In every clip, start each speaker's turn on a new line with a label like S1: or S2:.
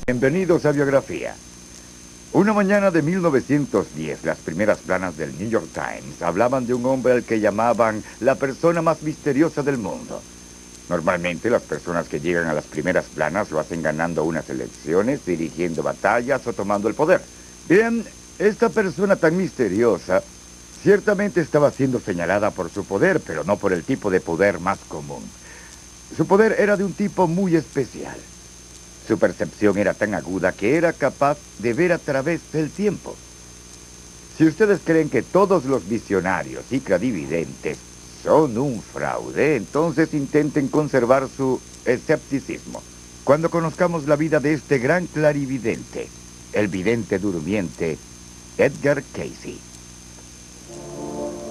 S1: Bienvenidos a Biografía. Una mañana de 1910, las primeras planas del New York Times hablaban de un hombre al que llamaban la persona más misteriosa del mundo. Normalmente las personas que llegan a las primeras planas lo hacen ganando unas elecciones, dirigiendo batallas o tomando el poder. Bien, esta persona tan misteriosa ciertamente estaba siendo señalada por su poder, pero no por el tipo de poder más común. Su poder era de un tipo muy especial. Su percepción era tan aguda que era capaz de ver a través del tiempo. Si ustedes creen que todos los visionarios y clarividentes son un fraude, entonces intenten conservar su escepticismo. Cuando conozcamos la vida de este gran clarividente, el vidente durmiente, Edgar Cayce.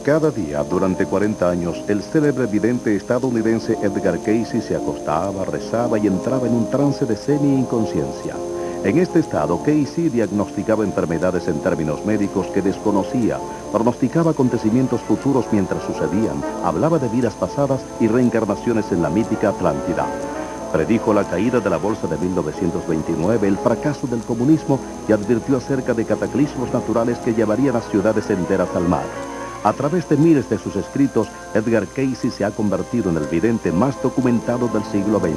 S2: Cada día, durante 40 años, el célebre vidente estadounidense Edgar Cayce se acostaba, rezaba y entraba en un trance de semi-inconsciencia. En este estado, Cayce diagnosticaba enfermedades en términos médicos que desconocía, pronosticaba acontecimientos futuros mientras sucedían, hablaba de vidas pasadas y reencarnaciones en la mítica Atlántida. Predijo la caída de la bolsa de 1929, el fracaso del comunismo y advirtió acerca de cataclismos naturales que llevarían a ciudades enteras al mar. A través de miles de sus escritos, Edgar Cayce se ha convertido en el vidente más documentado del siglo XX.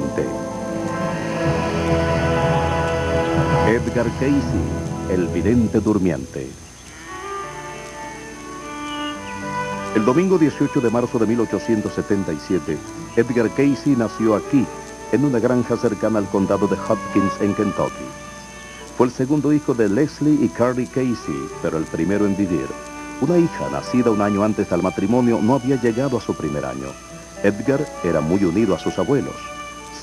S2: Edgar Cayce, el vidente durmiente. El domingo 18 de marzo de 1877, Edgar Cayce nació aquí, en una granja cercana al condado de Hopkins, en Kentucky. Fue el segundo hijo de Leslie y Carrie Cayce, pero el primero en vivir. Una hija, nacida un año antes del matrimonio, no había llegado a su primer año. Edgar era muy unido a sus abuelos,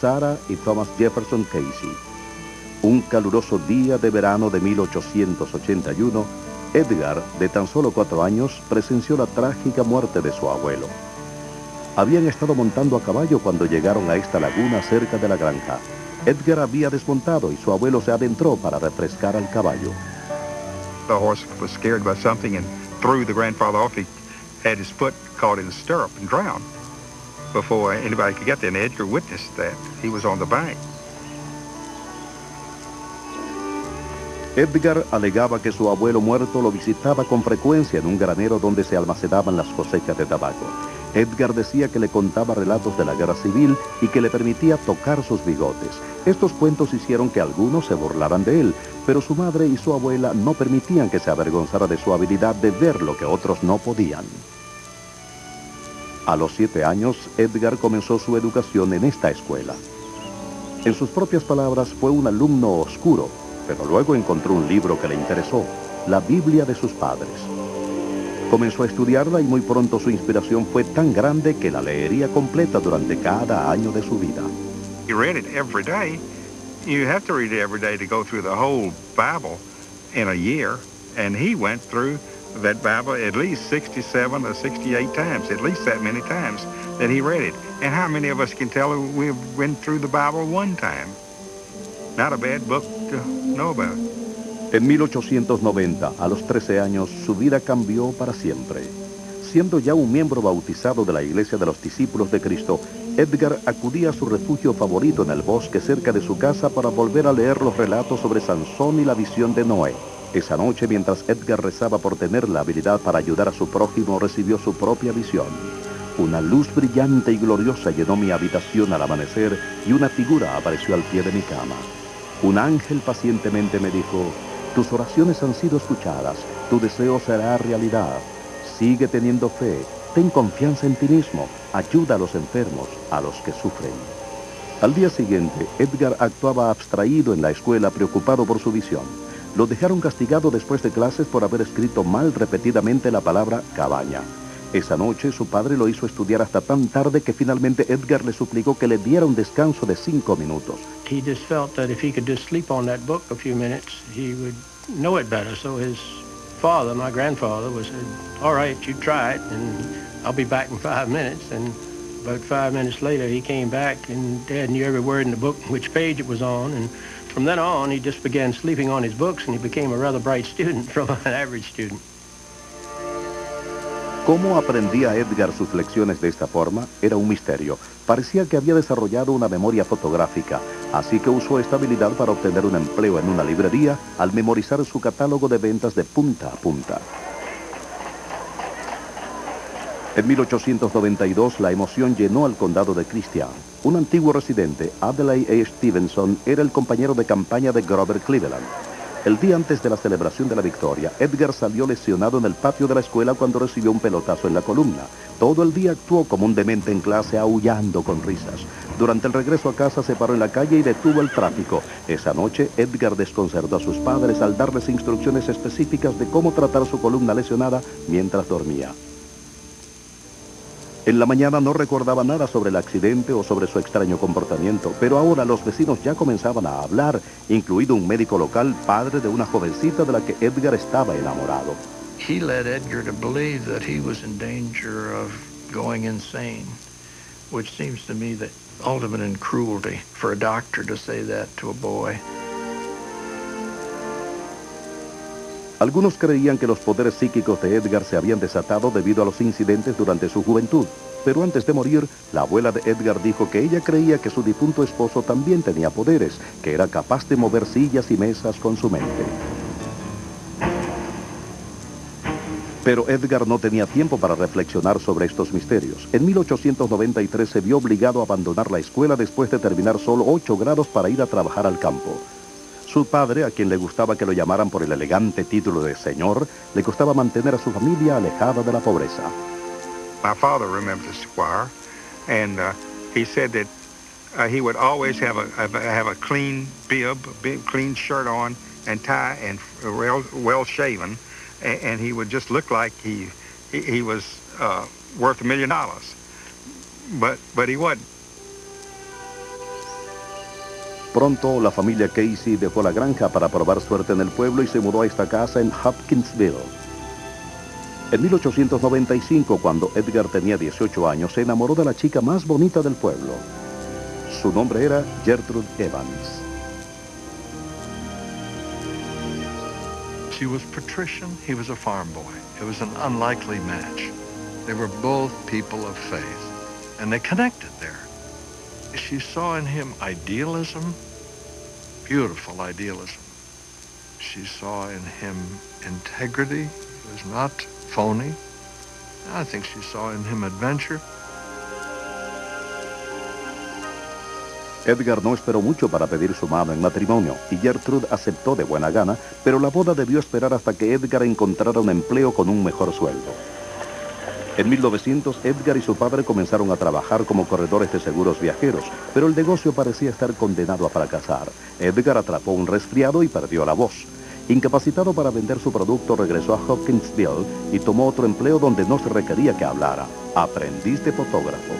S2: Sarah y Thomas Jefferson Cayce. Un caluroso día de verano de 1881, Edgar, de tan solo 4 años, presenció la trágica muerte de su abuelo. Habían estado montando a caballo cuando llegaron a esta laguna cerca de la granja. Edgar había desmontado y su abuelo se adentró para refrescar al caballo.
S3: The horse was scared by something and threw the grandfather off. He had his foot caught in the stirrup and drowned before anybody could get there. And Edgar witnessed that. He was on the bank.
S2: Edgar alegaba que su abuelo muerto lo visitaba con frecuencia en un granero donde se almacenaban las cosechas de tabaco. Edgar decía que le contaba relatos de la guerra civil y que le permitía tocar sus bigotes. Estos cuentos hicieron que algunos se burlaran de él, pero su madre y su abuela no permitían que se avergonzara de su habilidad de ver lo que otros no podían. A los 7 años, Edgar comenzó su educación en esta escuela. En sus propias palabras, fue un alumno oscuro, pero luego encontró un libro que le interesó, la Biblia de sus padres. Comenzó a estudiarla y muy pronto su inspiración fue tan grande que la leería completa durante cada año de su vida.
S3: You read it every day. You have to read it every day to go through the whole Bible in a year. And he went through that Bible at least 67 or 68 times, at least that many times that he read it. And how many of us can tell we've been through the Bible one time? Not a bad book to know about.
S2: En 1890, a los 13 años, su vida cambió para siempre. Siendo ya un miembro bautizado de la Iglesia de los Discípulos de Cristo, Edgar acudía a su refugio favorito en el bosque cerca de su casa para volver a leer los relatos sobre Sansón y la visión de Noé. Esa noche, mientras Edgar rezaba por tener la habilidad para ayudar a su prójimo, recibió su propia visión. Una luz brillante y gloriosa llenó mi habitación al amanecer y una figura apareció al pie de mi cama. Un ángel pacientemente me dijo: tus oraciones han sido escuchadas, tu deseo será realidad. Sigue teniendo fe, ten confianza en ti mismo, ayuda a los enfermos, a los que sufren. Al día siguiente, Edgar actuaba abstraído en la escuela, preocupado por su visión. Lo dejaron castigado después de clases por haber escrito mal repetidamente la palabra cabaña. Esa noche, su padre lo hizo estudiar hasta tan tarde que finalmente Edgar le suplicó que le diera un descanso de 5 minutos.
S4: He just felt that if he could just sleep on that book a few minutes, he would know it better. So his father, my grandfather, said, all right, you try it, and I'll be back in 5 minutes. And about 5 minutes later, he came back, and Dad knew every word in the book, which page it was on. And from then on, he just began sleeping on his books, and he became a rather bright student from an average student.
S2: ¿Cómo aprendía Edgar sus lecciones de esta forma? Era un misterio. Parecía que había desarrollado una memoria fotográfica, así que usó esta habilidad para obtener un empleo en una librería al memorizar su catálogo de ventas de punta a punta. En 1892, la emoción llenó al condado de Christian. Un antiguo residente, Adlai A. Stevenson, era el compañero de campaña de Grover Cleveland. El día antes de la celebración de la victoria, Edgar salió lesionado en el patio de la escuela cuando recibió un pelotazo en la columna. Todo el día actuó como un demente en clase, aullando con risas. Durante el regreso a casa se paró en la calle y detuvo el tráfico. Esa noche, Edgar desconcertó a sus padres al darles instrucciones específicas de cómo tratar su columna lesionada mientras dormía. En la mañana no recordaba nada sobre el accidente o sobre su extraño comportamiento, pero ahora los vecinos ya comenzaban a hablar, incluido un médico local, padre de una jovencita de la que Edgar estaba enamorado.
S5: He led Edgar to believe that he was in danger of going insane, which seems to me the ultimate in cruelty for a doctor to say that to a boy.
S2: Algunos creían que los poderes psíquicos de Edgar se habían desatado debido a los incidentes durante su juventud, pero antes de morir, la abuela de Edgar dijo que ella creía que su difunto esposo también tenía poderes, que era capaz de mover sillas y mesas con su mente. Pero Edgar no tenía tiempo para reflexionar sobre estos misterios. En 1893 se vio obligado a abandonar la escuela después de terminar solo 8 grados para ir a trabajar al campo. Su padre, a quien le gustaba que lo llamaran por el elegante título de señor, le costaba mantener a su familia alejada de la pobreza.
S3: My father remembered the squire, and he said that he would always have a clean bib, clean shirt on and tie, and well shaven, and he would just look like he was worth $1 million, but he wasn't.
S2: Pronto, la familia Casey dejó la granja para probar suerte en el pueblo y se mudó a esta casa en Hopkinsville. En 1895, cuando Edgar tenía 18 años, se enamoró de la chica más bonita del pueblo. Su nombre era Gertrude Evans.
S5: She was patrician, he was a farm boy. It was an unlikely match. They were both people of faith, and they connected there. She saw in him idealism, beautiful idealism. She saw in him integrity. He was not phony. I think she saw in him adventure.
S2: Edgar no esperó mucho para pedir su mano en matrimonio y Gertrude aceptó de buena gana, pero la boda debió esperar hasta que Edgar encontrara un empleo con un mejor sueldo. En 1900, Edgar y su padre comenzaron a trabajar como corredores de seguros viajeros, pero el negocio parecía estar condenado a fracasar. Edgar atrapó un resfriado y perdió la voz. Incapacitado para vender su producto, regresó a Hopkinsville y tomó otro empleo donde no se requería que hablara: aprendiz de fotógrafo.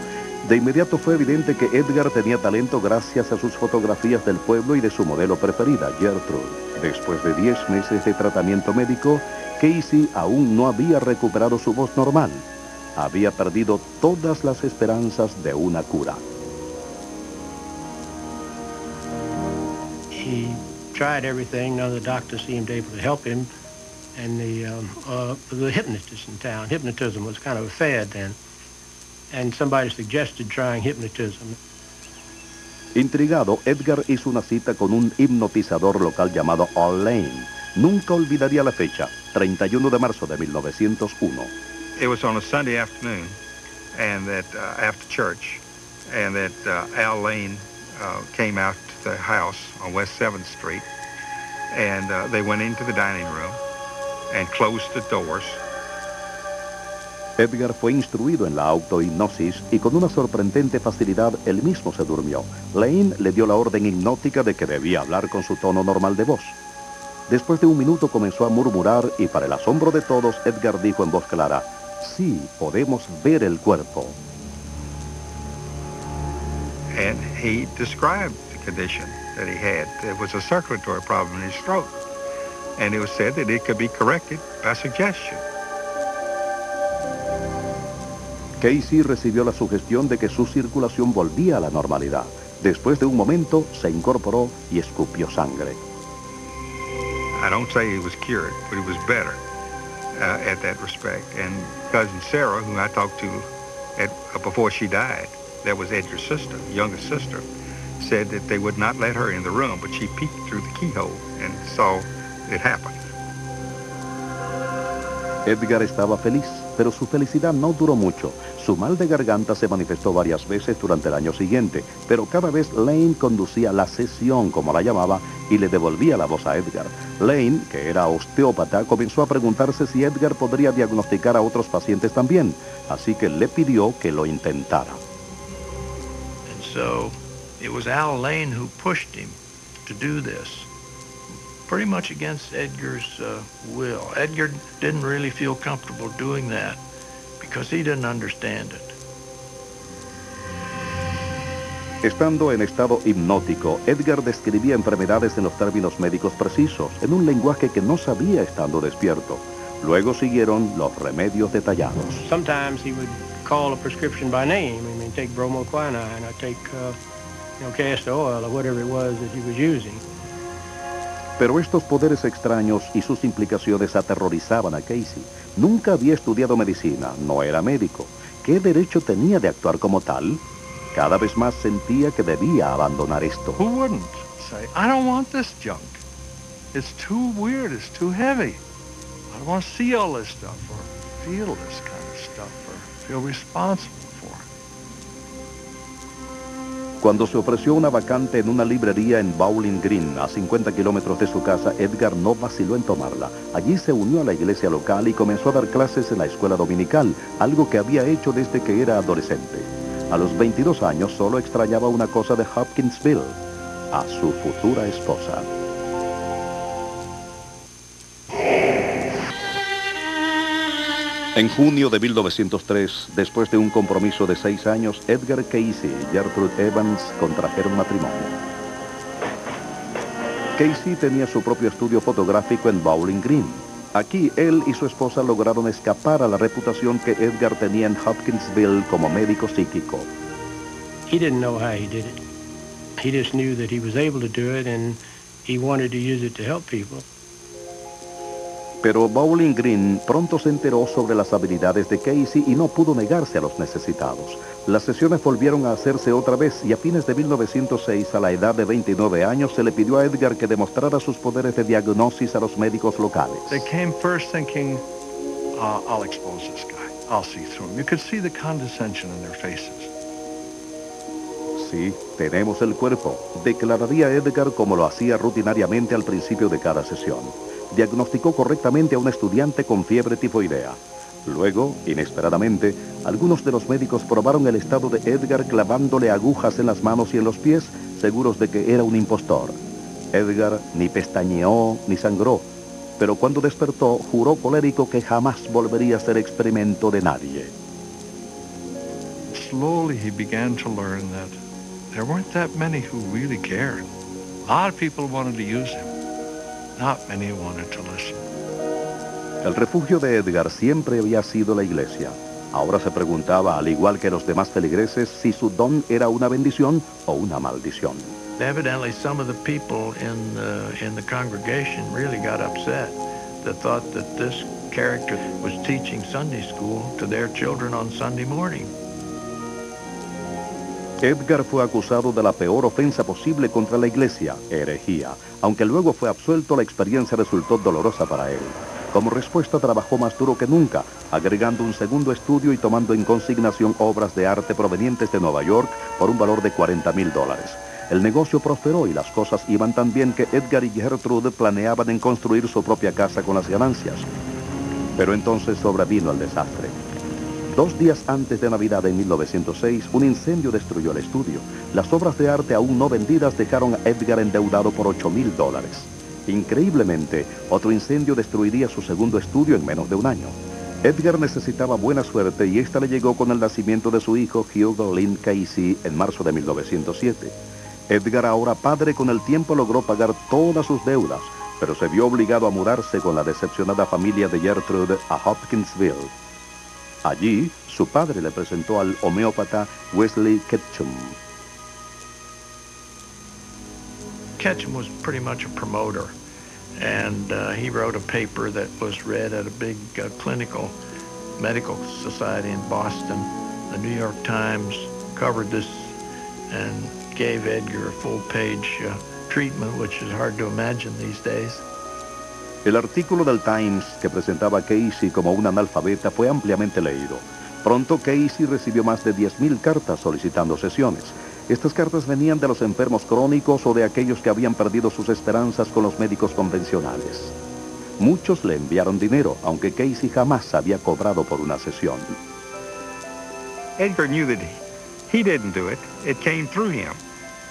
S2: De inmediato fue evidente que Edgar tenía talento gracias a sus fotografías del pueblo y de su modelo preferida, Gertrude. Después de 10 meses de tratamiento médico, Casey aún no había recuperado su voz normal. Había perdido todas las esperanzas de una cura.
S4: He tried everything. None of the doctors seemed able to help him. And the hypnotist in town, hypnotism was kind of a fad then. And somebody suggested trying hypnotism.
S2: Intrigado, Edgar hizo una cita con un hipnotizador local llamado Al Lane. Nunca olvidaría la fecha, 31 de marzo de 1901.
S3: It was on a Sunday afternoon, and that after church, and that Al Lane came out to the house on West 7th Street, and they went into the dining room and closed the doors.
S2: Edgar fue instruido en la autohipnosis y con una sorprendente facilidad él mismo se durmió. Lane le dio la orden hipnótica de que debía hablar con su tono normal de voz. Después de un minuto comenzó a murmurar y para el asombro de todos, Edgar dijo en voz clara: sí, podemos ver el cuerpo.
S3: And he described the condition that he had. There was a circulatory problem in his throat. And it was said that it could be corrected by suggestion.
S2: Casey recibió la sugestión de que su circulación volvía a la normalidad. Después de un momento, se incorporó y escupió sangre.
S3: I don't say he was cured, but he was better. at that respect. And cousin Sarah, who I talked to before she died, that was Edgar's sister, youngest sister, said that they would not let her in the room, but she peeked through the keyhole and saw it happen.
S2: Edgar estaba feliz, pero su felicidad no duró mucho. Su mal de garganta se manifestó varias veces durante el año siguiente, pero cada vez Lane conducía la sesión, como la llamaba, y le devolvía la voz a Edgar. Lane, que era osteópata, comenzó a preguntarse si Edgar podría diagnosticar a otros pacientes también, así que le pidió que lo intentara.
S4: And so it was Al Lane who pushed him to do this, pretty much against Edgar's will. Edgar didn't really feel comfortable doing that because he didn't understand it.
S2: Estando en estado hipnótico, Edgar describía enfermedades en los términos médicos precisos, en un lenguaje que no sabía estando despierto. Luego siguieron los remedios detallados.
S4: Sometimes he would call a prescription by name. I mean, take bromoquinine or take, castor oil or whatever it was that he was using.
S2: Pero estos poderes extraños y sus implicaciones aterrorizaban a Casey. Nunca había estudiado medicina, no era médico. ¿Qué derecho tenía de actuar como tal? Cada vez más sentía que debía abandonar esto.
S5: Who wouldn't say, I don't want this junk. It's too weird, it's too heavy. I don't want to see all this stuff or feel this kind of stuff or feel responsible for it.
S2: Cuando se ofreció una vacante en una librería en Bowling Green, a 50 kilómetros de su casa, Edgar no vaciló en tomarla. Allí se unió a la iglesia local y comenzó a dar clases en la escuela dominical, algo que había hecho desde que era adolescente. A los 22 años solo extrañaba una cosa de Hopkinsville, a su futura esposa. En junio de 1903, después de un compromiso de 6 años, Edgar Casey y Gertrude Evans contrajeron matrimonio. Casey tenía su propio estudio fotográfico en Bowling Green. Aquí él y su esposa lograron escapar a la reputación que Edgar tenía en Hopkinsville como médico psíquico.
S4: He didn't know how he did it. He just knew that he was able to do it and he wanted to use it to help people.
S2: Pero Bowling Green pronto se enteró sobre las habilidades de Casey y no pudo negarse a los necesitados. Las sesiones volvieron a hacerse otra vez y a fines de 1906, a la edad de 29 años, se le pidió a Edgar que demostrara sus poderes de diagnosis a los médicos locales.
S5: They came first thinking, I'll expose this guy. I'll see through him. You could see the condescension in their faces.
S2: Sí, tenemos el cuerpo, declararía Edgar como lo hacía rutinariamente al principio de cada sesión. Diagnosticó correctamente a un estudiante con fiebre tifoidea. Luego, inesperadamente, algunos de los médicos probaron el estado de Edgar clavándole agujas en las manos y en los pies, seguros de que era un impostor. Edgar ni pestañeó ni sangró, pero cuando despertó, juró colérico que jamás volvería a ser experimento de nadie.
S5: Slowly he began to learn that there weren't that many who really cared. A lot of people wanted to use him. Not many wanted to listen.
S2: El refugio de Edgar siempre había sido la iglesia. Ahora se preguntaba, al igual que los demás feligreses, si su don era una bendición o una maldición.
S4: Evidently, some of the people in the congregation really got upset. They thought that this character was teaching Sunday school to their children on Sunday morning.
S2: Edgar fue acusado de la peor ofensa posible contra la iglesia, herejía. Aunque luego fue absuelto, la experiencia resultó dolorosa para él. Como respuesta, trabajó más duro que nunca, agregando un segundo estudio y tomando en consignación obras de arte provenientes de Nueva York por un valor de $40,000. El negocio prosperó y las cosas iban tan bien que Edgar y Gertrude planeaban en construir su propia casa con las ganancias. Pero entonces sobrevino el desastre. 2 días antes de Navidad de 1906, un incendio destruyó el estudio. Las obras de arte aún no vendidas dejaron a Edgar endeudado por $8,000. Increíblemente, otro incendio destruiría su segundo estudio en menos de un año. Edgar necesitaba buena suerte y esta le llegó con el nacimiento de su hijo Hugo Lynn Casey en marzo de 1907. Edgar, ahora padre, con el tiempo logró pagar todas sus deudas, pero se vio obligado a mudarse con la decepcionada familia de Gertrude a Hopkinsville. Allí, su padre le presentó al homeópata Wesley Ketchum.
S4: Ketchum was pretty much a promoter,
S5: And he wrote a paper that was read at a big clinical medical society in Boston. The New York Times covered this and gave Edgar a full-page treatment, which is hard to imagine these days.
S2: El artículo del Times que presentaba a Casey como un analfabeta fue ampliamente leído. Pronto Casey recibió más de 10,000 cartas solicitando sesiones. Estas cartas venían de los enfermos crónicos o de aquellos que habían perdido sus esperanzas con los médicos convencionales. Muchos le enviaron dinero, aunque Casey jamás había cobrado por una sesión.
S3: Edgar knew that he didn't do it. It came through him.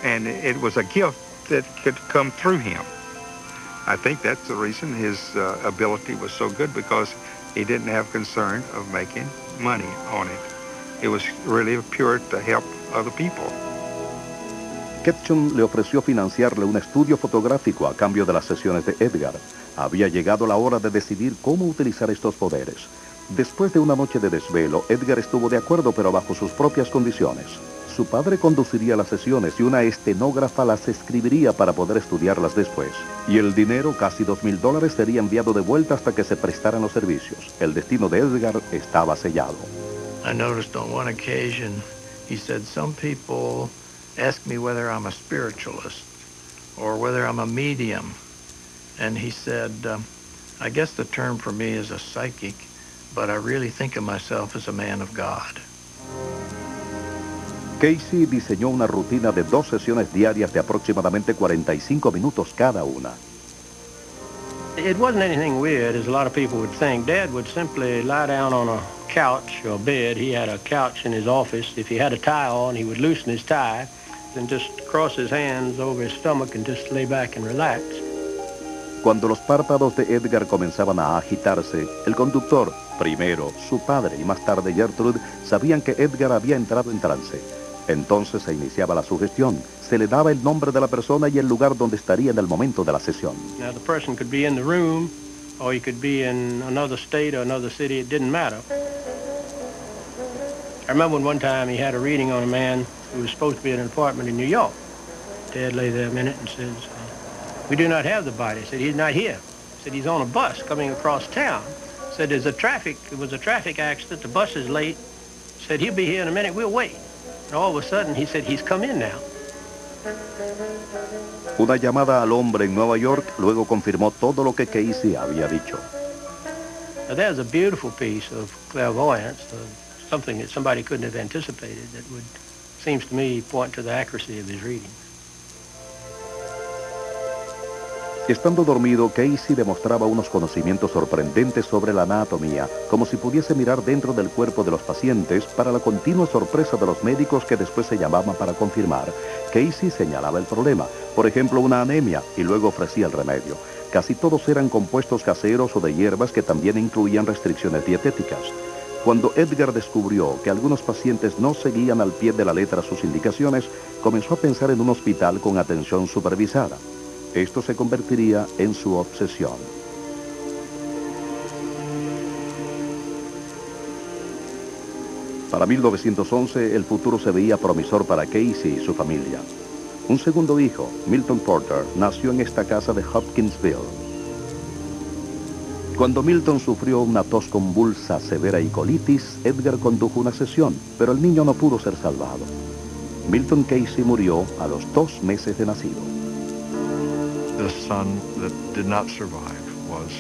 S3: And it was a gift that could come through him. I think that's the reason his ability was so good, because he didn't have concern of making money on it. It was really pure to help other people.
S2: Ketchum le ofreció financiarle un estudio fotográfico a cambio de las sesiones de Edgar. Había llegado la hora de decidir cómo utilizar estos poderes. Después de una noche de desvelo, Edgar estuvo de acuerdo, pero bajo sus propias condiciones. Su padre conduciría las sesiones y una estenógrafa las escribiría para poder estudiarlas después. Y el dinero, casi $2,000, sería enviado de vuelta hasta que se prestaran los servicios. El destino de Edgar estaba sellado.
S5: I noticed on one occasion, he said, some people ask me whether I'm a spiritualist or whether I'm a medium. And he said, I guess the term for me is a psychic, but I really think of myself as a man of God.
S2: Casey diseñó una rutina de 2 sesiones diarias de aproximadamente 45 minutos cada una.
S4: It wasn't anything weird, as a lot of people would think. Dad would simply lie down on a couch or bed. He had a couch in his office. If he had a tie on, he would loosen his tie and just cross his hands over his stomach and just lay back and relax.
S2: Cuando los párpados de Edgar comenzaban a agitarse, el conductor, primero su padre y más tarde Gertrude, sabían que Edgar había entrado en trance. Entonces se iniciaba la sugestión. Se le daba el nombre de la persona y el lugar donde estaría en el momento de la sesión.
S4: Now, the person could be in the room, or he could be in another state or another city. It didn't matter. I remember when one time he had a reading on a man who was supposed to be in an apartment in New York. Dad lay there a minute and says, we do not have the body. He said, he's not here. He said, he's on a bus coming across town. He said, it was a traffic accident. The bus is late. He said, he'll be here in a minute. We'll wait. And all of a sudden, he said, he's come in now.
S2: Una llamada al hombre en Nueva York luego confirmó todo lo que Casey había dicho.
S4: Now, there's a beautiful piece of clairvoyance, something that somebody couldn't have anticipated that would, seems to me, point to the accuracy of his reading.
S2: Estando dormido, Casey demostraba unos conocimientos sorprendentes sobre la anatomía, como si pudiese mirar dentro del cuerpo de los pacientes, para la continua sorpresa de los médicos que después se llamaban para confirmar. Casey señalaba el problema, por ejemplo una anemia, y luego ofrecía el remedio. Casi todos eran compuestos caseros o de hierbas que también incluían restricciones dietéticas. Cuando Edgar descubrió que algunos pacientes no seguían al pie de la letra sus indicaciones, comenzó a pensar en un hospital con atención supervisada. Esto se convertiría en su obsesión. Para 1911, el futuro se veía promisor para Casey y su familia. Un segundo hijo, Milton Porter, nació en esta casa de Hopkinsville. Cuando Milton sufrió una tos convulsa severa y colitis, Edgar condujo una sesión, pero el niño no pudo ser salvado. Milton Casey murió a los 2 meses de nacido.
S5: The son that did not survive was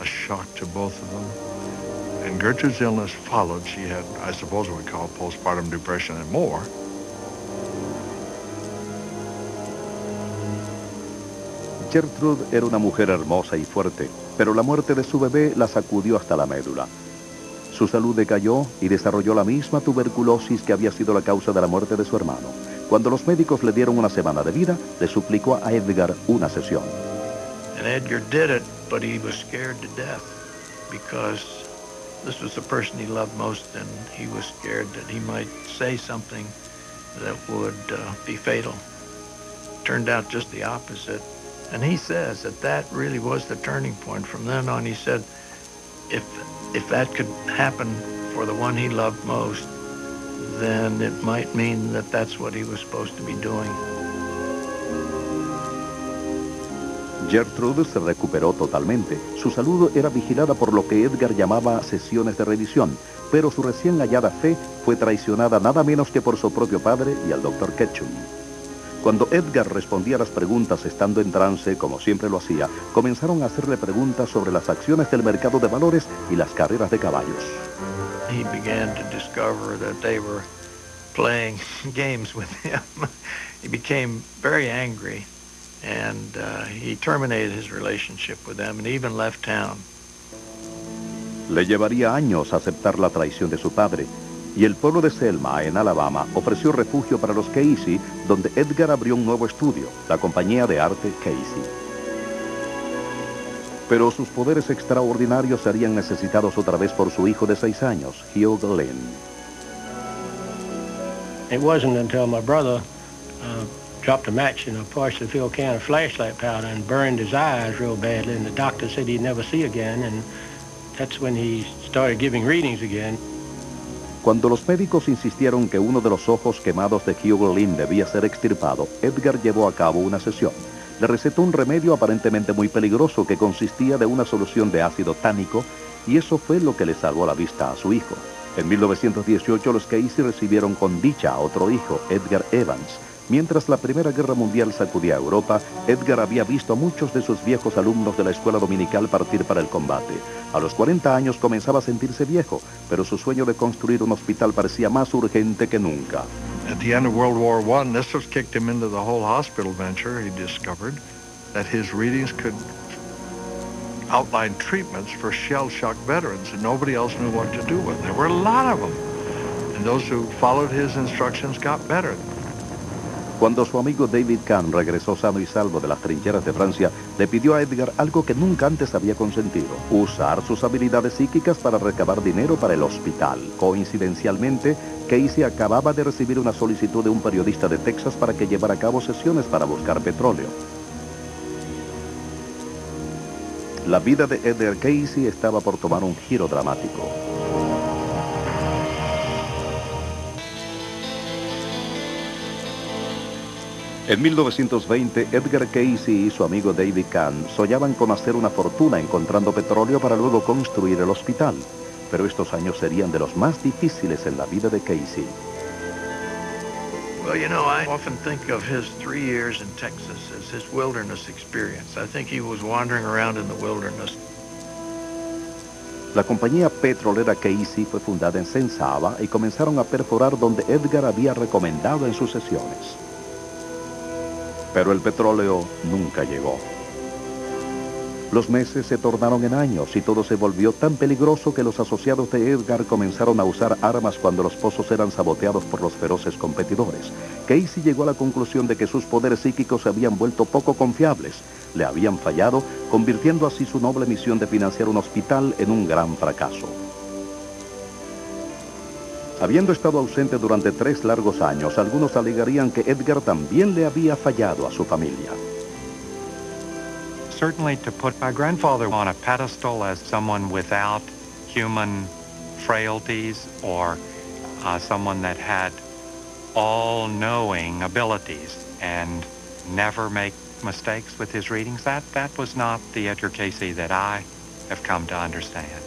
S5: a shock to both of them. And Gertrude's illness followed. She had, I suppose, what we call postpartum depression and more.
S2: Gertrude era una mujer hermosa y fuerte, pero la muerte de su bebé la sacudió hasta la médula. Su salud decayó y desarrolló la misma tuberculosis que había sido la causa de la muerte de su hermano. Cuando los médicos le dieron una semana de vida, le suplicó a Edgar una sesión.
S5: And Edgar did it, but he was scared to death because this was the person he loved most, and he was scared that he might say something that would be fatal. Turned out just the opposite. And he says that really was the turning point. From then on, he said, if that could happen for the one he loved most, then it might mean that that's what he was supposed to be doing.
S2: Gertrude se recuperó totalmente. Su salud era vigilada por lo que Edgar llamaba sesiones de revisión, pero su recién hallada fe fue traicionada nada menos que por su propio padre y al Dr. Ketchum. Cuando Edgar respondía a las preguntas estando en trance, como siempre lo hacía, comenzaron a hacerle preguntas sobre las acciones del mercado de valores y las carreras de caballos.
S5: He began to discover that they were playing games with him. He became very angry, and he terminated his relationship with them and even left town.
S2: Le llevaría años aceptar la traición de su padre, y el pueblo de Selma, en Alabama, ofreció refugio para los Casey, donde Edgar abrió un nuevo estudio, la compañía de arte Casey. Pero sus poderes extraordinarios serían necesitados otra vez por su hijo de 6 años, Hugh Glynn.
S4: It wasn't until my brother dropped a match in a partially filled can of flashlight powder and burned his eyes real badly, and the doctor said he'd never see again, and that's when he started giving readings again.
S2: Cuando los médicos insistieron que uno de los ojos quemados de Hugh Glynn debía ser extirpado, Edgar llevó a cabo una sesión. Le recetó un remedio aparentemente muy peligroso que consistía de una solución de ácido tánico, y eso fue lo que le salvó la vista a su hijo. En 1918 los Casey recibieron con dicha a otro hijo, Edgar Evans. Mientras la Primera Guerra Mundial sacudía a Europa, Edgar había visto a muchos de sus viejos alumnos de la escuela dominical partir para el combate. A los 40 años comenzaba a sentirse viejo, pero su sueño de construir un hospital parecía más urgente que nunca.
S5: At the end of World War I, this was kicked him into the whole hospital venture. He discovered that his readings could outline treatments for shell-shock veterans, and nobody else knew what to do with them. There were a lot of them, and those who followed his instructions got better.
S2: Cuando su amigo David Kahn regresó sano y salvo de las trincheras de Francia, le pidió a Edgar algo que nunca antes había consentido: usar sus habilidades psíquicas para recabar dinero para el hospital. Coincidencialmente, Casey acababa de recibir una solicitud de un periodista de Texas para que llevara a cabo sesiones para buscar petróleo. La vida de Edgar Casey estaba por tomar un giro dramático. En 1920, Edgar Casey y su amigo David Kahn soñaban con hacer una fortuna encontrando petróleo para luego construir el hospital. Pero estos años serían de los más difíciles en la vida de Casey.
S5: Well, you know, I often think of his 3 years in Texas as his wilderness experience. I think he was wandering around in the wilderness.
S2: La compañía petrolera Casey fue fundada en Sensaba y comenzaron a perforar donde Edgar había recomendado en sus sesiones. Pero el petróleo nunca llegó. Los meses se tornaron en años y todo se volvió tan peligroso que los asociados de Edgar comenzaron a usar armas cuando los pozos eran saboteados por los feroces competidores. Casey llegó a la conclusión de que sus poderes psíquicos se habían vuelto poco confiables. Le habían fallado, convirtiendo así su noble misión de financiar un hospital en un gran fracaso. Habiendo estado ausente durante 3 largos años, algunos alegarían que Edgar también le había fallado a su familia.
S6: Certainly to put my grandfather on a pedestal as someone without human frailties or someone that had all-knowing abilities and never make mistakes with his readings, that was not the Edgar Casey that I have come to understand.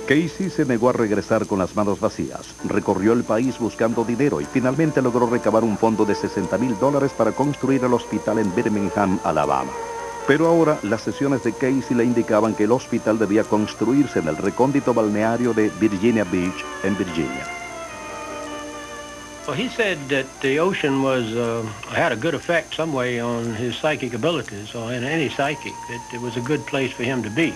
S2: Casey se negó a regresar con las manos vacías. Recorrió el país buscando dinero y finalmente logró recabar un fondo de $60,000 para construir el hospital en Birmingham, Alabama. Pero ahora las sesiones de Casey le indicaban que el hospital debía construirse en el recóndito balneario de Virginia Beach, en Virginia.
S4: Well, he said that the ocean had a good effect some way on his psychic abilities, or in any psychic, that it was a good place for him to be.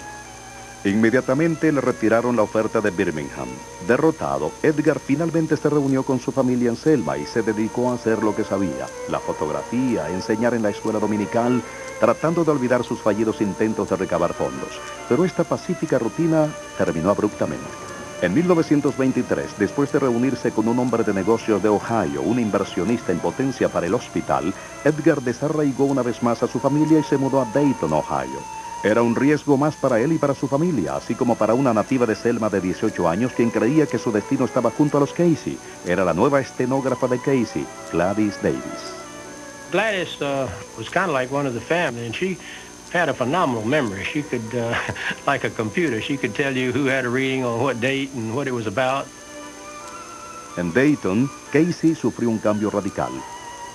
S2: Inmediatamente le retiraron la oferta de Birmingham. Derrotado, Edgar finalmente se reunió con su familia en Selma y se dedicó a hacer lo que sabía: la fotografía, enseñar en la escuela dominical, tratando de olvidar sus fallidos intentos de recabar fondos. Pero esta pacífica rutina terminó abruptamente. En 1923, después de reunirse con un hombre de negocios de Ohio, un inversionista en potencia para el hospital, Edgar desarraigó una vez más a su familia y se mudó a Dayton, Ohio. Era un riesgo más para él y para su familia, así como para una nativa de Selma de 18 años quien creía que su destino estaba junto a los Casey. Era la nueva estenógrafa de Casey, Gladys Davis.
S4: Gladys was kind of like one of the family, and she had a phenomenal memory. She could, like a computer, she could tell you who had a reading on what date and what it was about.
S2: En Dayton, Casey sufrió un cambio radical.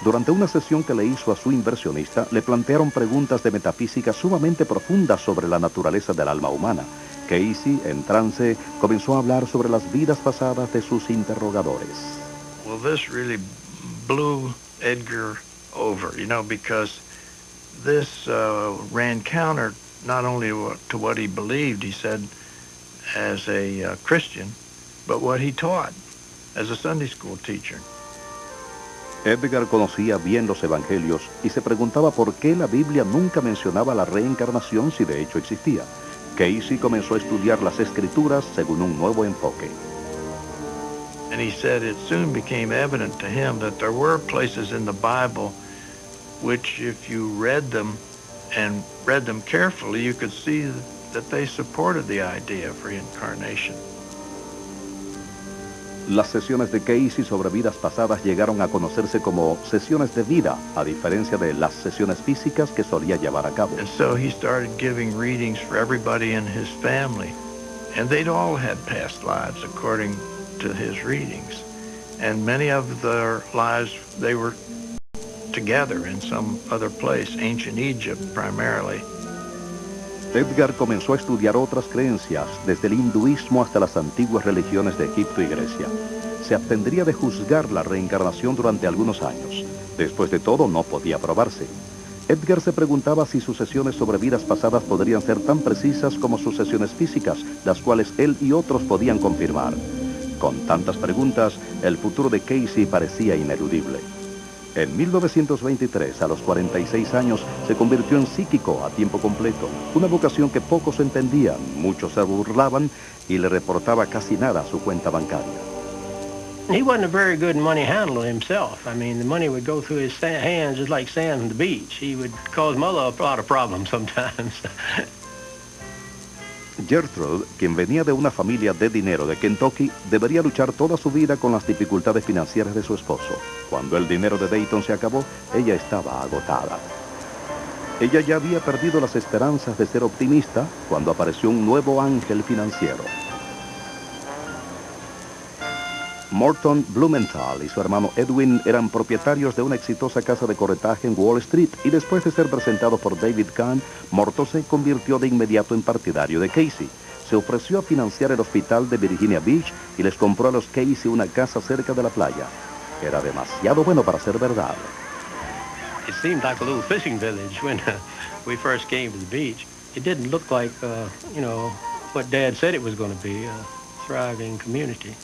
S2: Durante una sesión que le hizo a su inversionista, le plantearon preguntas de metafísica sumamente profundas sobre la naturaleza del alma humana. Casey, en trance, comenzó a hablar sobre las vidas pasadas de sus interrogadores.
S5: Well, this really blew Edgar over, because this ran counter not only to what he believed, he said, as a Christian, but what he taught as a Sunday school teacher.
S2: Edgar conocía bien los evangelios y se preguntaba por qué la Biblia nunca mencionaba la reencarnación si de hecho existía. Casey comenzó a estudiar las escrituras según un nuevo enfoque.
S5: And he said it soon became evident to him that there were places in the Bible which, if you read them and read them carefully, you could see that they supported the idea of reincarnation.
S2: Las sesiones de Casey sobre vidas pasadas llegaron a conocerse como sesiones de vida, a diferencia de las sesiones físicas que solía llevar a cabo.
S5: And so he started giving readings for everybody in his family, and they'd all had past lives according to his readings. And many of their lives, they were together in some other place, ancient Egypt primarily.
S2: Edgar comenzó a estudiar otras creencias, desde el hinduismo hasta las antiguas religiones de Egipto y Grecia. Se abstendría de juzgar la reencarnación durante algunos años. Después de todo, no podía probarse. Edgar se preguntaba si sus sesiones sobre vidas pasadas podrían ser tan precisas como sus sesiones físicas, las cuales él y otros podían confirmar. Con tantas preguntas, el futuro de Casey parecía ineludible. En 1923, a los 46 años, se convirtió en psíquico a tiempo completo, una vocación que pocos entendían, muchos se burlaban y le reportaba casi nada a su cuenta bancaria.
S4: He wasn't a very good money handler himself. I mean, the money would go through his hands just like sand on the beach. He would cause mother a lot of problems sometimes.
S2: Gertrude, quien venía de una familia de dinero de Kentucky, debería luchar toda su vida con las dificultades financieras de su esposo. Cuando el dinero de Dayton se acabó, ella estaba agotada. Ella ya había perdido las esperanzas de ser optimista cuando apareció un nuevo ángel financiero. Morton Blumenthal y su hermano Edwin eran propietarios de una exitosa casa de corretaje en Wall Street y después de ser presentado por David Kahn, Morton se convirtió de inmediato en partidario de Casey. Se ofreció a financiar el hospital de Virginia Beach y les compró a los Casey una casa cerca de la playa. Era demasiado bueno para ser verdad.
S4: It seemed like a little fishing village when we first came to the beach. It didn't look like, what Dad said it was going to be, a thriving community.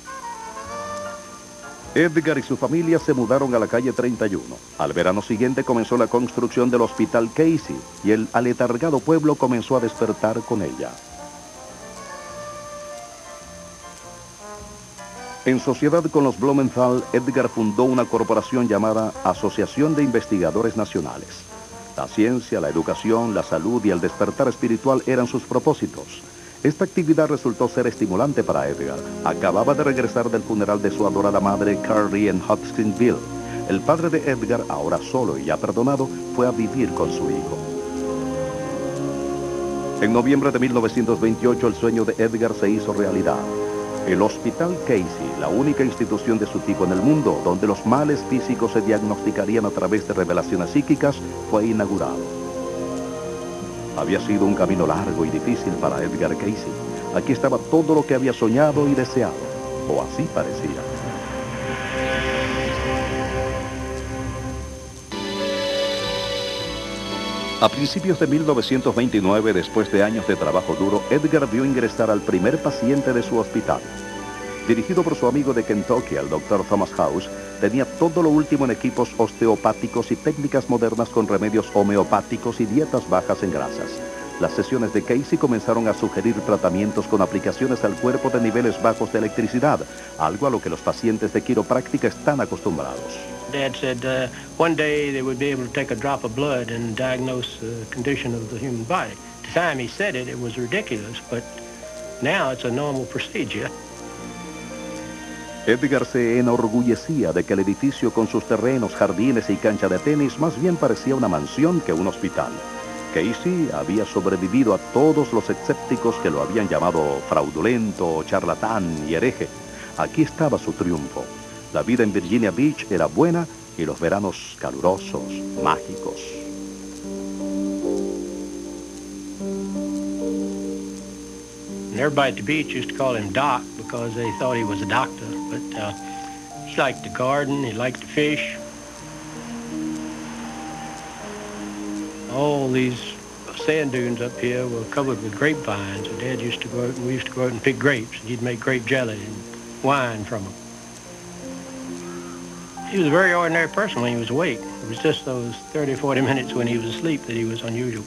S2: Edgar y su familia se mudaron a la calle 31. Al verano siguiente comenzó la construcción del Hospital Casey y el aletargado pueblo comenzó a despertar con ella. En sociedad con los Blumenthal, Edgar fundó una corporación llamada Asociación de Investigadores Nacionales. La ciencia, la educación, la salud y el despertar espiritual eran sus propósitos. Esta actividad resultó ser estimulante para Edgar. Acababa de regresar del funeral de su adorada madre, Carrie, en Hopkinsville. El padre de Edgar, ahora solo y ya perdonado, fue a vivir con su hijo. En noviembre de 1928, el sueño de Edgar se hizo realidad. El Hospital Casey, la única institución de su tipo en el mundo, donde los males físicos se diagnosticarían a través de revelaciones psíquicas, fue inaugurado. Había sido un camino largo y difícil para Edgar Casey. Aquí estaba todo lo que había soñado y deseado, o así parecía. A principios de 1929, después de años de trabajo duro, Edgar vio ingresar al primer paciente de su hospital. Dirigido por su amigo de Kentucky, el Dr. Thomas House, tenía todo lo último en equipos osteopáticos y técnicas modernas con remedios homeopáticos y dietas bajas en grasas. Las sesiones de Casey comenzaron a sugerir tratamientos con aplicaciones al cuerpo de niveles bajos de electricidad, algo a lo que los pacientes de quiropráctica están acostumbrados.
S4: Dad said one day they would be able to take a drop of blood and diagnose the condition of the human body. At the time he said it, it was ridiculous, but now it's a normal procedure.
S2: Edgar se enorgullecía de que el edificio con sus terrenos, jardines y cancha de tenis más bien parecía una mansión que un hospital. Casey había sobrevivido a todos los escépticos que lo habían llamado fraudulento, charlatán y hereje. Aquí estaba su triunfo. La vida en Virginia Beach era buena y los veranos calurosos, mágicos.
S4: And everybody at the beach used to call him Doc because they thought he was a doctor. But he liked to garden, he liked to fish. All these sand dunes up here were covered with grapevines. And Dad used to go out, and we used to go out and pick grapes, and he'd make grape jelly and wine from them. He was a very ordinary person when he was awake. It was just those 30 or 40 minutes when he was asleep that he was unusual.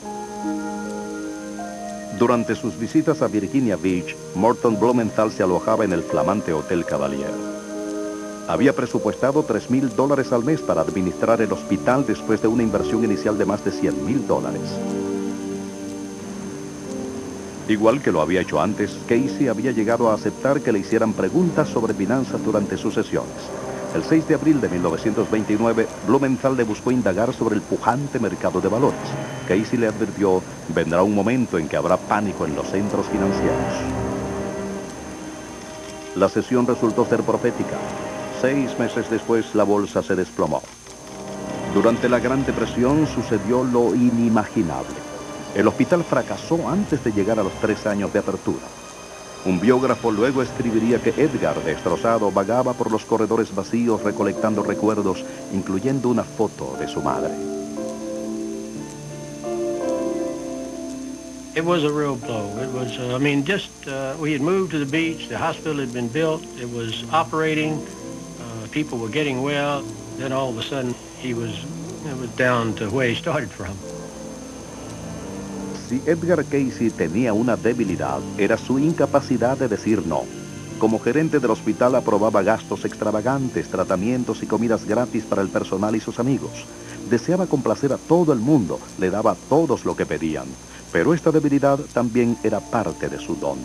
S2: Durante sus visitas a Virginia Beach, Morton Blumenthal se alojaba en el flamante Hotel Cavalier. Había presupuestado $3,000 al mes para administrar el hospital después de una inversión inicial de más de $100,000. Igual que lo había hecho antes, Casey había llegado a aceptar que le hicieran preguntas sobre finanzas durante sus sesiones. El 6 de abril de 1929, Blumenthal le buscó indagar sobre el pujante mercado de valores. Casey le advirtió, vendrá un momento en que habrá pánico en los centros financieros. La sesión resultó ser profética. 6 meses después, la bolsa se desplomó. Durante la Gran Depresión sucedió lo inimaginable. El hospital fracasó antes de llegar a los 3 años de apertura. Un biógrafo luego escribiría que Edgar, destrozado, vagaba por los corredores vacíos recolectando recuerdos, incluyendo una foto de su madre.
S4: It was a real blow. It was, we had moved to the beach, the hospital had been built, it was operating, people were getting well, then all of a sudden it was down to where he started from.
S2: Si Edgar Casey tenía una debilidad, era su incapacidad de decir no. Como gerente del hospital aprobaba gastos extravagantes, tratamientos y comidas gratis para el personal y sus amigos. Deseaba complacer a todo el mundo, le daba a todos lo que pedían. Pero esta debilidad también era parte de su don.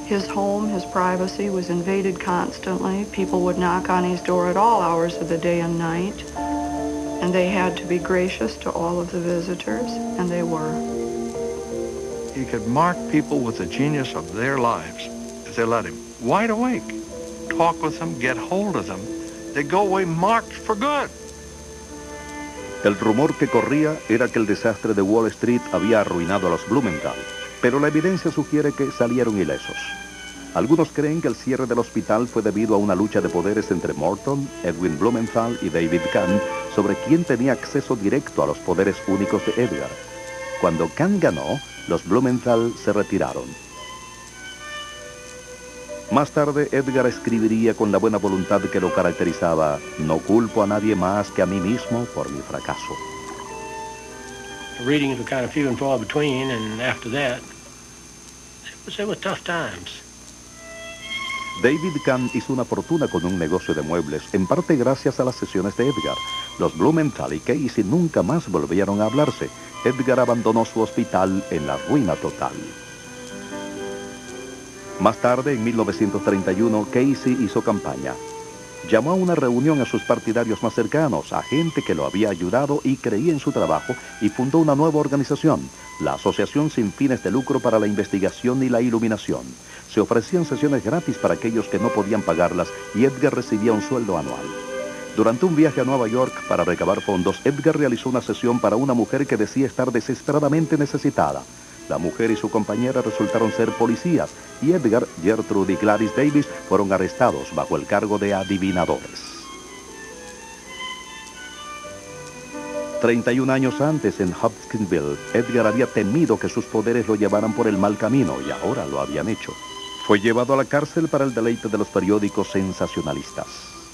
S7: His home, his privacy was invaded constantly. People would knock on his door at all hours of the day and night. And they had to be gracious to all of the visitors, and they were.
S5: He could mark people with the genius of their lives if they let him. Wide awake. Talk with them, get hold of them. They'd go away marked for good.
S2: El rumor que corría era que el desastre de Wall Street había arruinado a los Blumenthal, pero la evidencia sugiere que salieron ilesos. Algunos creen que el cierre del hospital fue debido a una lucha de poderes entre Morton, Edwin Blumenthal y David Kahn sobre quién tenía acceso directo a los poderes únicos de Edgar. Cuando Kahn ganó, los Blumenthal se retiraron. Más tarde, Edgar escribiría con la buena voluntad que lo caracterizaba: no culpo a nadie más que a mí mismo por mi fracaso.
S4: The readings were kind of few and far between, and after that, it was tough times.
S2: David Kahn hizo una fortuna con un negocio de muebles, en parte gracias a las sesiones de Edgar. Los Blumenthal y Casey nunca más volvieron a hablarse. Edgar abandonó su hospital en la ruina total. Más tarde, en 1931, Casey hizo campaña. Llamó a una reunión a sus partidarios más cercanos, a gente que lo había ayudado y creía en su trabajo, y fundó una nueva organización, la Asociación Sin Fines de Lucro para la Investigación y la Iluminación. Se ofrecían sesiones gratis para aquellos que no podían pagarlas y Edgar recibía un sueldo anual. Durante un viaje a Nueva York para recabar fondos, Edgar realizó una sesión para una mujer que decía estar desesperadamente necesitada. La mujer y su compañera resultaron ser policías y Edgar, Gertrude y Gladys Davis fueron arrestados bajo el cargo de adivinadores. 31 años antes, en Hopkinsville, Edgar había temido que sus poderes lo llevaran por el mal camino y ahora lo habían hecho. Fue llevado a la cárcel para el deleite de los periódicos sensacionalistas.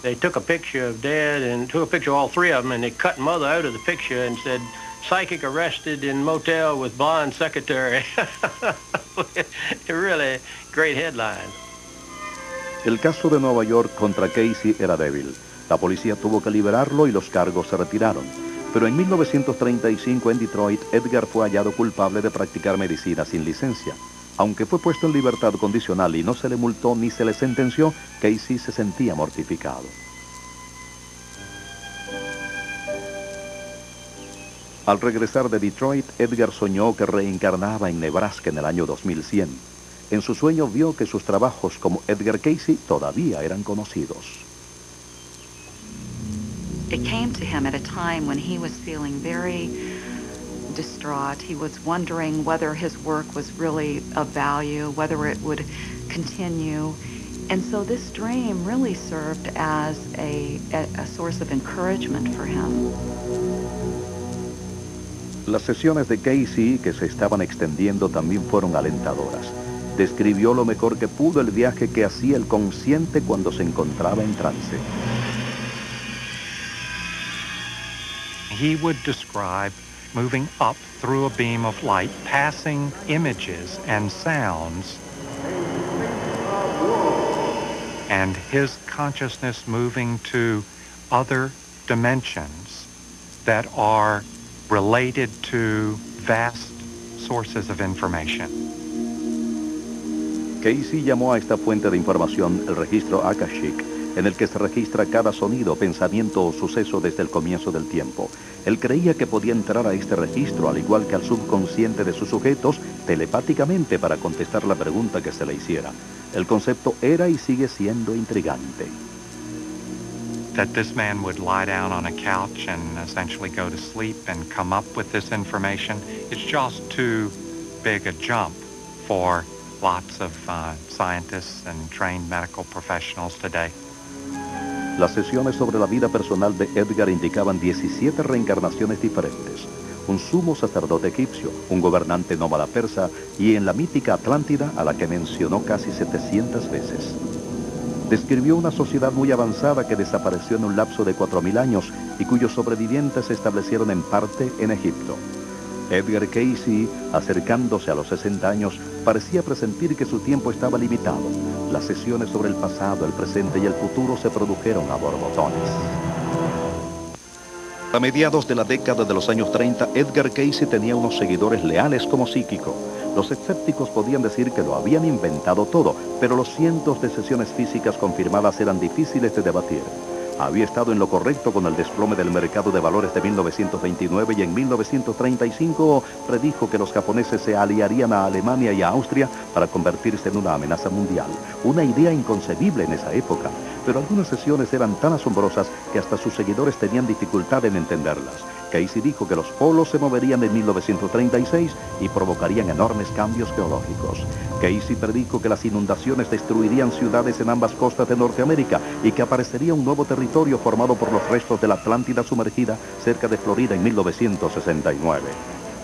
S4: They took a picture of Dad and took a picture of all three of them, and they cut Mother out of the picture and said, "Psychic arrested in motel with blonde secretary." Really great headline.
S2: El caso de Nueva York contra Casey era débil. La policía tuvo que liberarlo y los cargos se retiraron. Pero en 1935 en Detroit, Edgar fue hallado culpable de practicar medicina sin licencia. Aunque fue puesto en libertad condicional y no se le multó ni se le sentenció, Casey se sentía mortificado. Al regresar de Detroit, Edgar soñó que reencarnaba en Nebraska en el año 2100. En su sueño vio que sus trabajos como Edgar Casey todavía eran conocidos.
S8: It came to him at a time when he was feeling very distraught. He was wondering whether his work was really of value, whether it would continue. And so this dream really served as a source of encouragement for him.
S2: Las sesiones de Casey, que se estaban extendiendo, también fueron alentadoras. Describió lo mejor que pudo el viaje que hacía el consciente cuando se encontraba en trance.
S6: He would describe moving up through a beam of light, passing images and sounds, and his consciousness moving to other dimensions that are related to vast sources of information.
S2: Casey llamó a esta fuente de información el registro Akashic, en el que se registra cada sonido, pensamiento o suceso desde el comienzo del tiempo. Él creía que podía entrar a este registro, al igual que al subconsciente de sus sujetos, telepáticamente para contestar la pregunta que se le hiciera. El concepto era y sigue siendo intrigante.
S6: That this man would lie down on a couch and essentially go to sleep and come up with this information, it's just too big a jump for lots of scientists and trained medical professionals today.
S2: Las sesiones sobre la vida personal de Edgar indicaban 17 reencarnaciones diferentes. Un sumo sacerdote egipcio, un gobernante nómada persa y en la mítica Atlántida, a la que mencionó casi 700 veces. Describió una sociedad muy avanzada que desapareció en un lapso de 4000 años y cuyos sobrevivientes se establecieron en parte en Egipto. Edgar Casey, acercándose a los 60 años, parecía presentir que su tiempo estaba limitado. Las sesiones sobre el pasado, el presente y el futuro se produjeron a borbotones. A mediados de la década de los años 30, Edgar Casey tenía unos seguidores leales como psíquico. Los escépticos podían decir que lo habían inventado todo, pero los cientos de sesiones físicas confirmadas eran difíciles de debatir. Había estado en lo correcto con el desplome del mercado de valores de 1929 y en 1935 predijo que los japoneses se aliarían a Alemania y a Austria para convertirse en una amenaza mundial. Una idea inconcebible en esa época, pero algunas sesiones eran tan asombrosas que hasta sus seguidores tenían dificultad en entenderlas. Casey dijo que los polos se moverían en 1936 y provocarían enormes cambios geológicos. Casey predijo que las inundaciones destruirían ciudades en ambas costas de Norteamérica y que aparecería un nuevo territorio formado por los restos de la Atlántida sumergida cerca de Florida en 1969.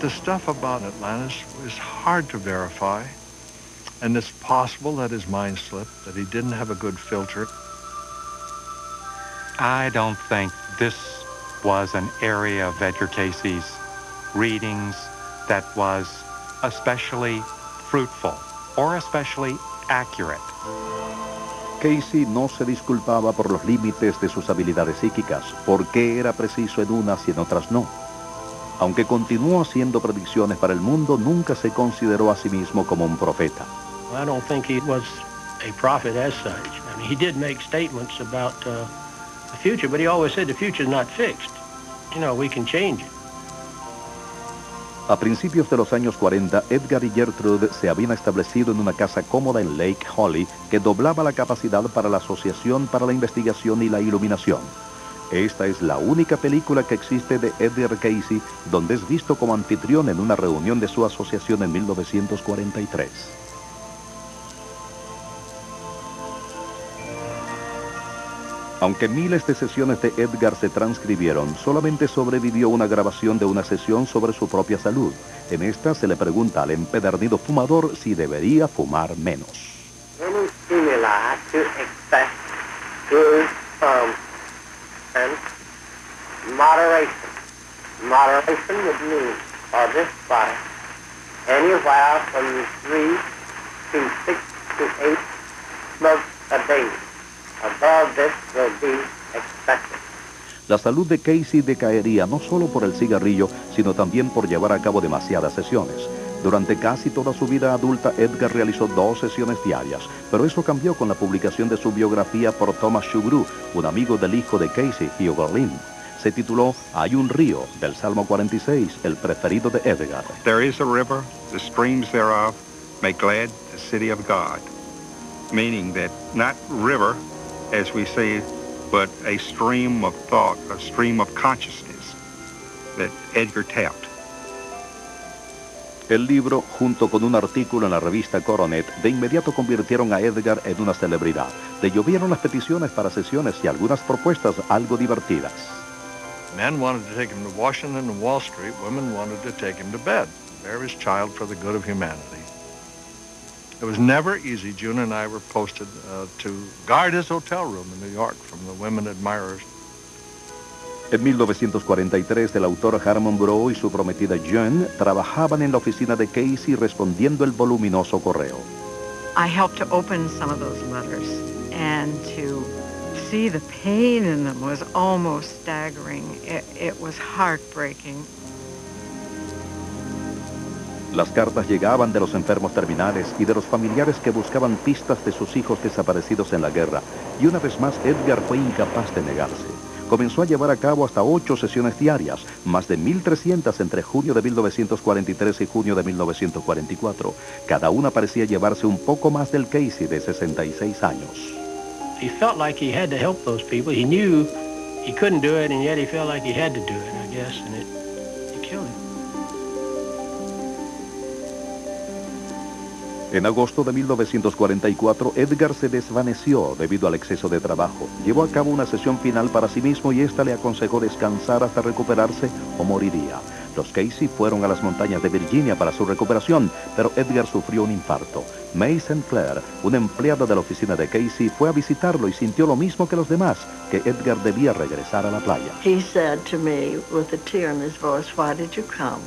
S5: The stuff about Atlantis was hard to verify, and it's possible that his mind slipped, that he didn't have a good filter.
S6: I don't think this was an area of Edgar Casey's readings that was especially fruitful or especially accurate.
S2: Casey no se disculpaba por los límites de sus habilidades psíquicas, porque era preciso en unas y en otras no. Aunque continuó haciendo predicciones para el mundo, nunca se consideró a sí mismo como un profeta.
S4: I don't think he was a prophet as such. I mean, he did make statements about the future, but he always said the future is not fixed. You know, we can change it.
S2: A principios de los años 40, Edgar y Gertrude se habían establecido en una casa cómoda en Lake Holly que doblaba la capacidad para la Asociación para la Investigación y la Iluminación. Esta es la única película que existe de Edgar Casey donde es visto como anfitrión en una reunión de su asociación en 1943. Aunque miles de sesiones de Edgar se transcribieron, solamente sobrevivió una grabación de una sesión sobre su propia salud. En esta se le pregunta al empedernido fumador si debería fumar menos.
S9: Any stimuli to expect is and moderation. Moderation would mean for this body anywhere from 3 to 6 to 8 smokes a day. Above this will be expected.
S2: La salud de Casey decaería no solo por el cigarrillo, sino también por llevar a cabo demasiadas sesiones. Durante casi toda su vida adulta, Edgar realizó 2 sesiones diarias, pero eso cambió con la publicación de su biografía por Thomas Shugru, un amigo del hijo de Casey, Hugh Berlin. Se tituló Hay un río, del Salmo 46, el preferido de Edgar.
S3: There is a river, the streams thereof make glad the city of God. Meaning that not river, as we say, but a stream of thought, a stream of consciousness that Edgar tapped.
S2: El libro, junto con un artículo en la revista Coronet, de inmediato convirtieron a Edgar en una celebridad. Le llovieron las peticiones para sesiones y algunas propuestas algo divertidas.
S5: Men wanted to take him to Washington and Wall Street. Women wanted to take him to bed. Bear his child for the good of humanity. It was never easy. June and I were posted to guard his hotel room in New York from the women admirers.
S2: En 1943, el autor Harmon Brough y su prometida June trabajaban en la oficina de Casey respondiendo el voluminoso correo.
S10: I helped to open some of those letters, and to see the pain in them was almost staggering. It was heartbreaking.
S2: Las cartas llegaban de los enfermos terminales y de los familiares que buscaban pistas de sus hijos desaparecidos en la guerra. Y una vez más, Edgar fue incapaz de negarse. Comenzó a llevar a cabo hasta 8 sesiones diarias, más de 1.300 entre junio de 1943 y junio de 1944. Cada una parecía llevarse un poco más del Casey de 66 años.
S4: He felt like he had to help those people. He knew he couldn't do it, and yet he felt like he had to do it, I guess, and it killed him.
S2: En agosto de 1944, Edgar se desvaneció debido al exceso de trabajo. Llevó a cabo una sesión final para sí mismo y esta le aconsejó descansar hasta recuperarse o moriría. Los Casey fueron a las montañas de Virginia para su recuperación, pero Edgar sufrió un infarto. May St. Clair, una empleada de la oficina de Casey, fue a visitarlo y sintió lo mismo que los demás, que Edgar debía regresar a la playa.
S11: He said to me with a tear in his voice, "Why did you come?"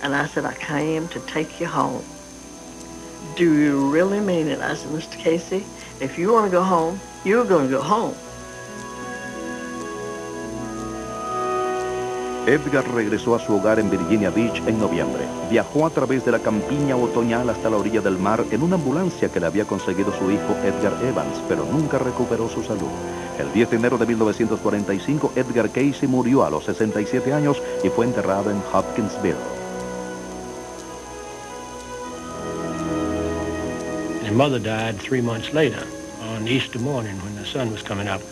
S11: And I said, "I came to take you home." "Do you really mean it?" I said, "Mr. Casey, if you want to go home, you're going to go home."
S2: Edgar regresó a su hogar en Virginia Beach en noviembre. Viajó a través de la campiña otoñal hasta la orilla del mar en una ambulancia que le había conseguido su hijo Edgar Evans, pero nunca recuperó su salud. El 10 de enero de 1945, Edgar Casey murió a los 67 años y fue enterrado en Hopkinsville.
S4: His mother died 3 months later on Easter morning when the sun was coming up.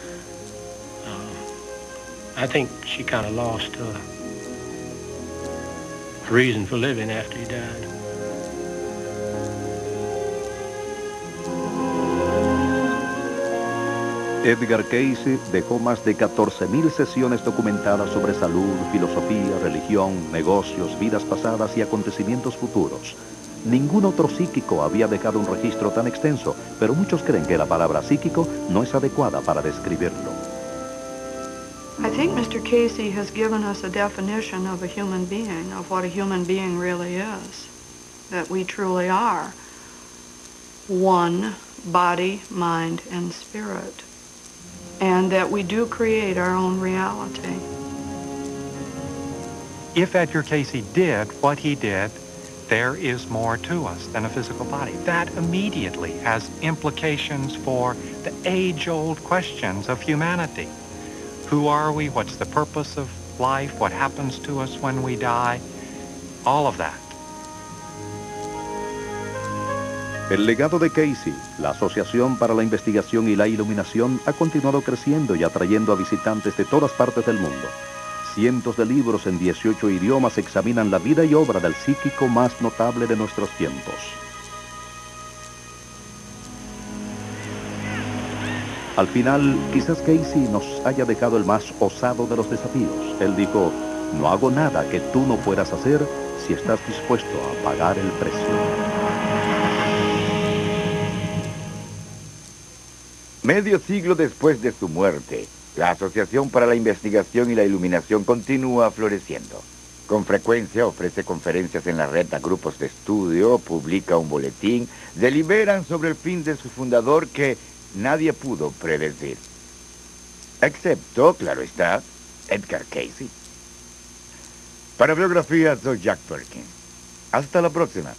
S4: I think she kind of lost her reason for living after he died.
S2: Edgar Casey dejó más de 14.000 sesiones documentadas sobre salud, filosofía, religión, negocios, vidas pasadas y acontecimientos futuros. Ningún otro psíquico había dejado un registro tan extenso, pero muchos creen que la palabra psíquico no es adecuada para describirlo.
S7: I think Mr. Casey has given us a definition of a human being, of what a human being really is, that we truly are one body, mind, and spirit, and that we do create our own reality.
S6: If Edgar Casey did what he did, there is more to us than a physical body. That immediately has implications for the age-old questions of humanity. Who are we? What's the purpose of life? What happens to us when we die? All of that.
S2: El legado de Casey, la Asociación para la Investigación y la Iluminación, ha continuado creciendo y atrayendo a visitantes de todas partes del mundo. Cientos de libros en 18 idiomas examinan la vida y obra del psíquico más notable de nuestros tiempos. Al final, quizás Casey nos haya dejado el más osado de los desafíos. Él dijo, no hago nada que tú no puedas hacer si estás dispuesto a pagar el precio.
S1: Medio siglo después de su muerte, la Asociación para la Investigación y la Iluminación continúa floreciendo. Con frecuencia ofrece conferencias en la red a grupos de estudio, publica un boletín, deliberan sobre el fin de su fundador que nadie pudo predecir. Excepto, claro está, Edgar Casey. Para Biografía, soy Jack Perkins. Hasta la próxima.